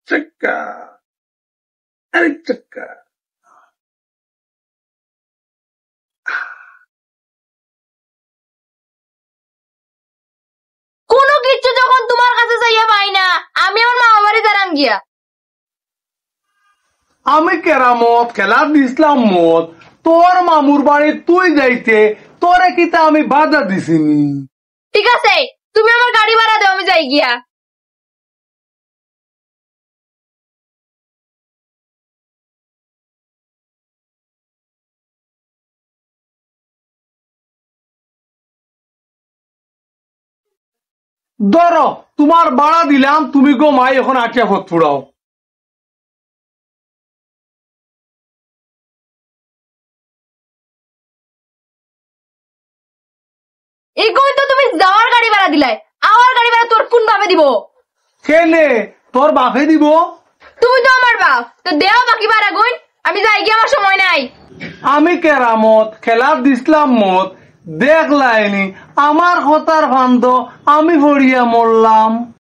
চাক্কা আরেক চাক্কা। কোনো কিছু যখন তোমার কাছে চাইয়া পাই না, আমি আমার মামা বাড়ি দাঁড়ান গিয়া। আমি কেরামত খেলা দিছিলাম মত, তোর মামুর বাড়ি তুই যাইতে, তোরে কিতা আমি বাধা দিছিনি? ঠিক আছে, তুমি আমার গাড়ি ভাড়া দাও, আমি যাই গিয়া। ধরো তোমার ভাড়া দিলাম, তুমি গো মাই এখন আটিয়া ফত ফুড়াও। এখন তো তুমি যাওয়ার গাড়ি ভাড়া দিলাই, আমার গাড়ি ভাড়া তোর কোন ভাবে দিব? কেনে তোর বাপে দিব? তুমি তো আমার বাপ, তো দেও বাকি ভাড়া গুণ, আমি যাই গিয়া, আমার সময় নাই। আমি কেরামত খেলা দিছিলাম মত, দেখলাইনি আমার কথার ফান্দ আমি ভরিয়া মরলাম।